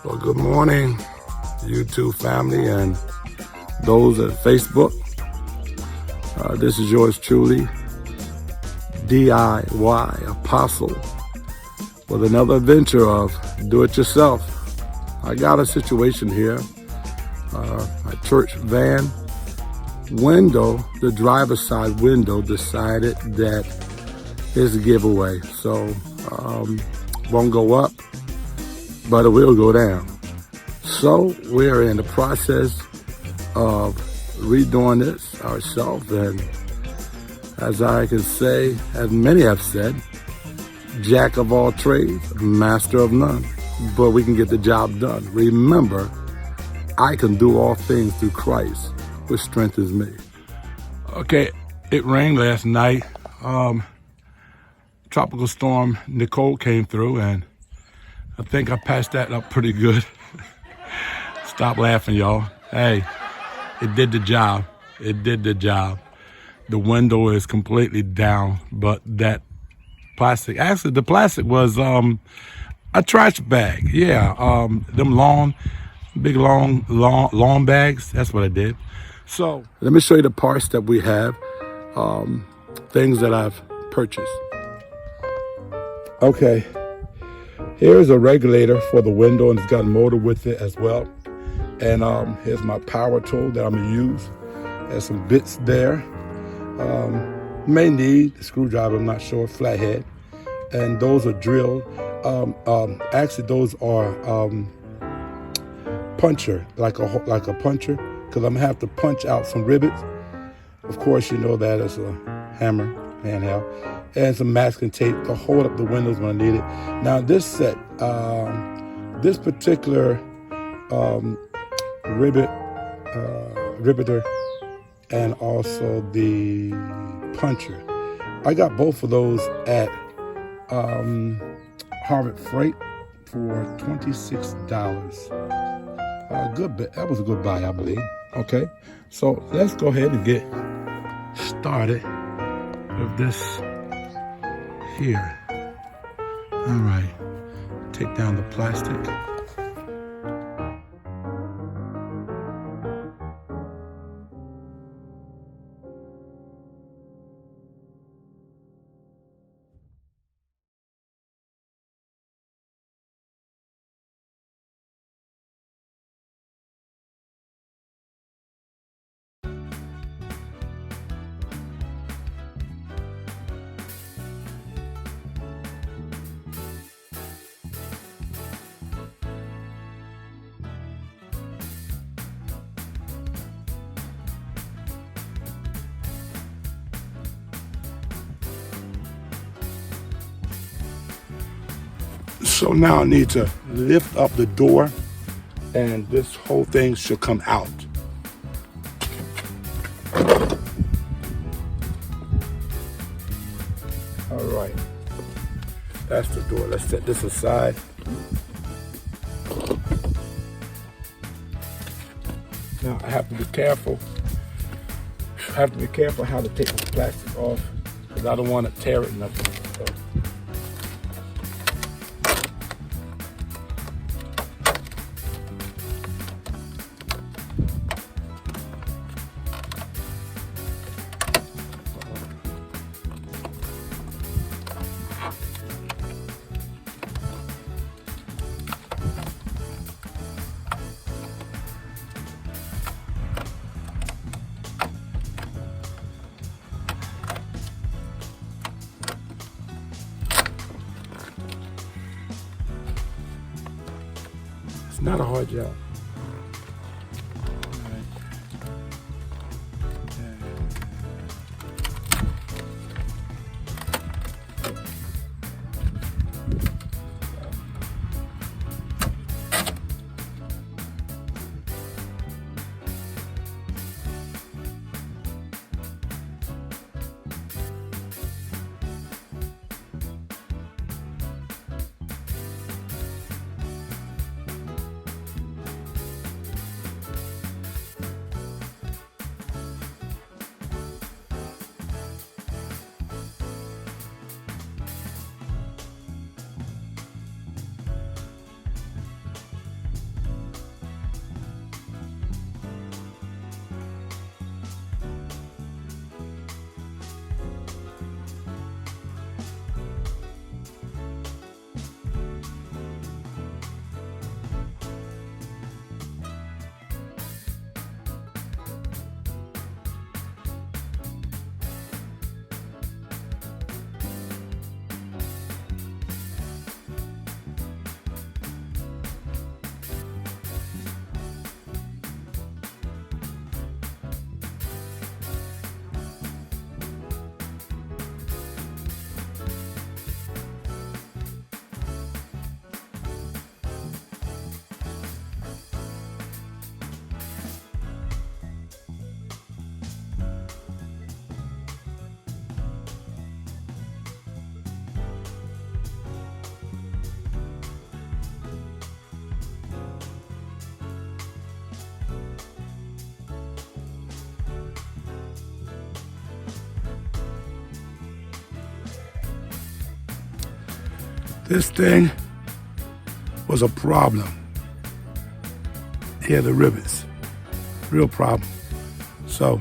Well, good morning, YouTube family and those at Facebook. This is yours truly, DIY Apostle, with another adventure of do-it-yourself. I got a situation here. A church van window, the driver's side window, decided that it's a giveaway. So, won't go up, but it will go down. So we're in the process of redoing this ourselves, and as I can say, as many have said, jack of all trades, master of none, but we can get the job done. Remember, I can do all things through Christ, which strengthens me. Okay, it rained last night. Tropical storm Nicole came through, and I think I passed that up pretty good. Stop laughing, y'all. Hey, it did the job. It did the job. The window is completely down, but that plastic, actually the plastic was a trash bag. Yeah, them big long bags. That's what I did. So let me show you the parts that we have, things that I've purchased. Okay, here's a regulator for the window, and it's got a motor with it as well. And here's my power tool that I'm gonna use. There's some bits there. May need a screwdriver, I'm not sure, flathead. And those are drilled. Actually, those are puncher, like a puncher, because I'm gonna have to punch out some rivets. Of course, you know that as a hammer, handheld, and some masking tape to hold up the windows when I need it. Now, this set, this particular riveter, and also the puncher, I got both of those at Harvard Freight for $26. Good bit. That was a good buy, I believe. Okay, so let's go ahead and get started with this here. All right, take down the plastic. So now I need to lift up the door, and this whole thing should come out. All right, that's the door. Let's set this aside. Now I have to be careful. I have to be careful how to take the plastic off, because I don't want to tear it nothing. So. It's not a hard job. This thing was a problem. Here are the rivets. Real problem. So,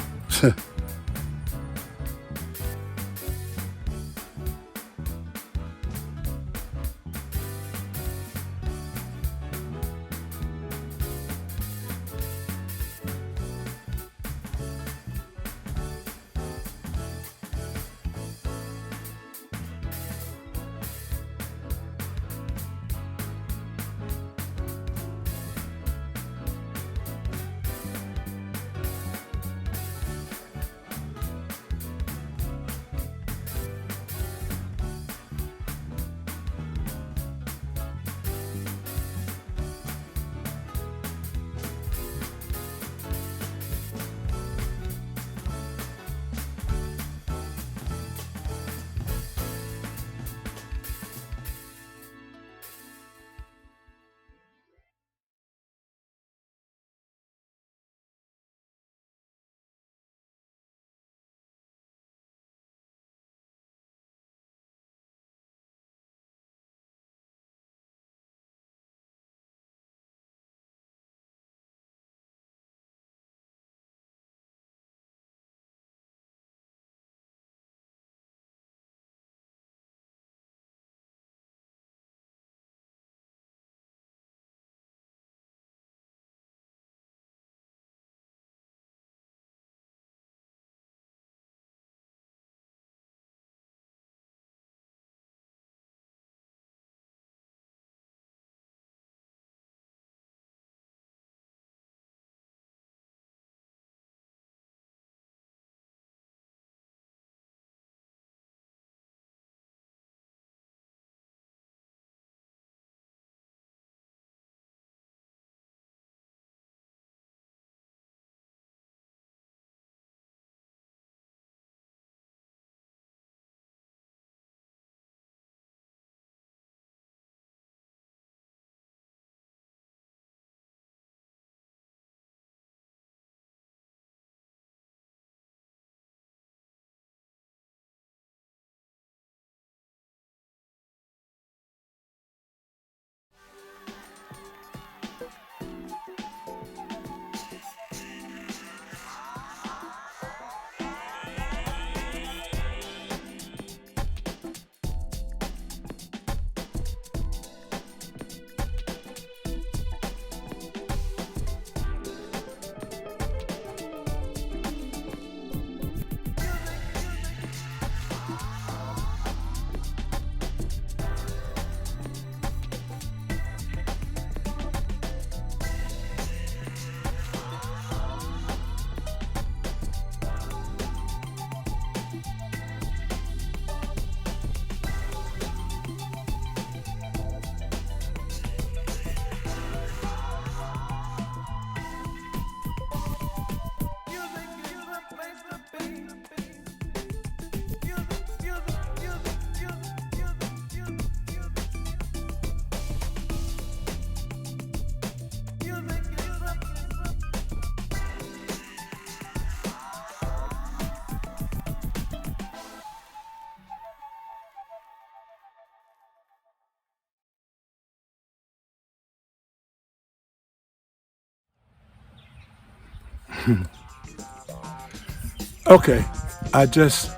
okay, I just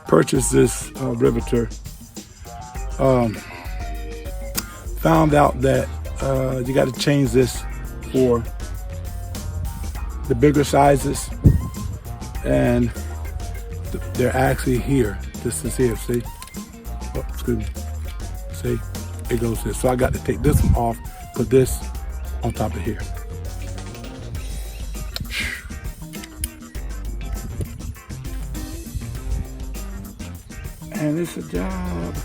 purchased this riveter. Found out that you got to change this for the bigger sizes, and they're actually here. This is here, see? Oh, excuse me. See? It goes here. So I got to take this one off, put this on top of here. And it's a job.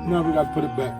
Now we got to put it back.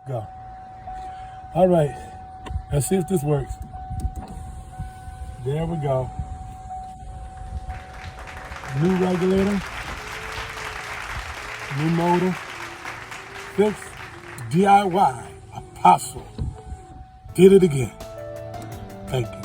Go. All right, let's see if this works. There we go. New regulator, new motor, fixed, DIY, apostle. Did it again. Thank you.